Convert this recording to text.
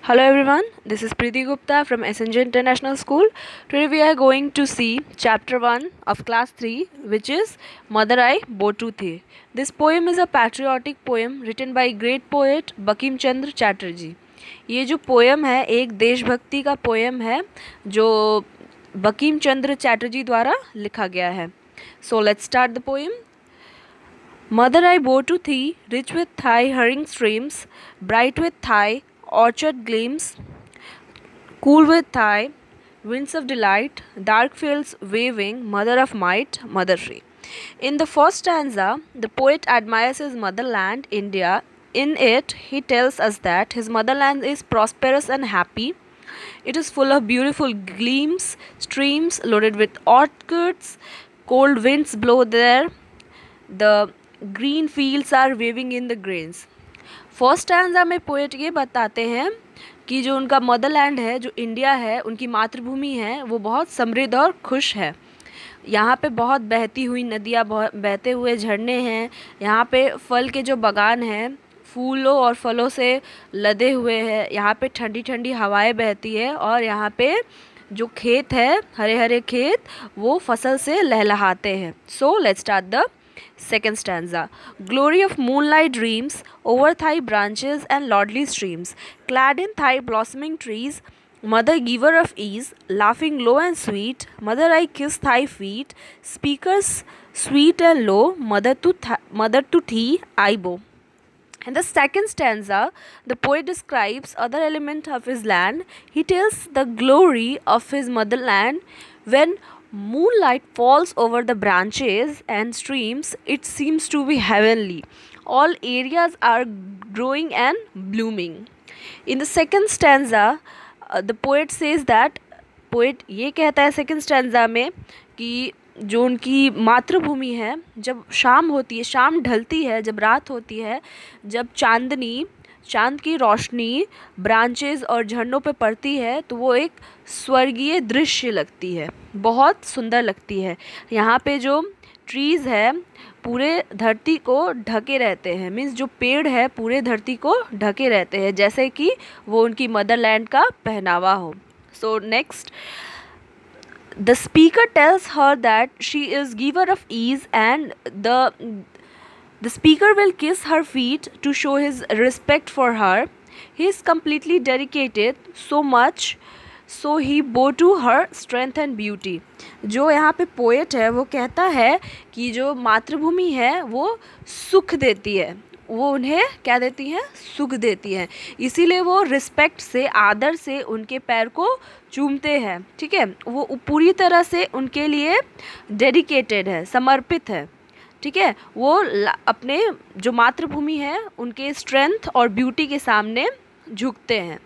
Hello everyone, this is Preeti Gupta from SNJ International School. Today we are going to see chapter 1 of class 3, which is Madurai Botu The. This poem is a patriotic poem written by great poet Bankim Chandra Chatterjee. ये जो poem है एक देशभक्ति का poem है जो बंकिम चंद्र चटर्जी द्वारा लिखा गया है. So let's start the poem. Madurai Botu The, rich with Thai hurrying streams, bright with Thai orchard gleams, cool with Thai winds of delight, dark fields waving, mother of might, mother tree. In the first stanza, the poet admires his motherland, India. In it, he tells us that his motherland is prosperous and happy. It is full of beautiful gleams, streams loaded with orchids, cold winds blow there, the green fields are waving in the grains. First stanza में poet ये बताते हैं कि जो उनका Motherland है, जो India है, उनकी मातृभूमि है, वो बहुत समृद्ध और खुश है. यहाँ पे बहुत बहती हुई नदियाँ, बहुत बहते हुए झरने हैं. यहाँ पे फल के जो बागान हैं फूलों और फलों से लदे हुए हैं. यहाँ पे ठंडी ठंडी हवाएं बहती है और यहाँ पे जो खेत है, हरे हरे खेत, वो फसल से लहलहाते हैं. So let's start the second stanza. Glory of moonlight dreams over Thai branches and lordly streams, clad in Thai blossoming trees, mother giver of ease, laughing low and sweet, mother I kiss thy feet, speakers sweet and low, mother to thee I bow. In the second stanza, the poet describes other element of his land. He tells the glory of his motherland. When moonlight falls over the branches and streams, it seems to be heavenly. All areas are growing and blooming. In the second stanza, the poet says that, poet ये कहता है second stanza में कि जो उनकी मातृभूमि है, जब शाम होती है, शाम ढलती है, जब रात होती है, जब चांद की रोशनी ब्रांचेस और झरनों पे पड़ती है तो वो एक स्वर्गीय दृश्य लगती है, बहुत सुंदर लगती है. यहाँ पे जो ट्रीज़ है पूरे धरती को ढके रहते हैं, मीन्स जो पेड़ है पूरे धरती को ढके रहते हैं, जैसे कि वो उनकी मदरलैंड का पहनावा हो. So next, the speaker tells her that she is giver of ease and the speaker will kiss her feet to show his respect for her. He is completely dedicated, so much so he bow to her strength and beauty. जो यहाँ पे poet है वो कहता है कि जो मातृभूमि है वो सुख देती है, वो उन्हें क्या देती हैं, सुख देती है, इसीलिए वो रिस्पेक्ट से, आदर से उनके पैर को चूमते हैं. ठीक है, वो पूरी तरह से उनके लिए डेडिकेटेड है, समर्पित है. ठीक है, वो अपने जो मातृभूमि है उनके स्ट्रेंथ और ब्यूटी के सामने झुकते हैं.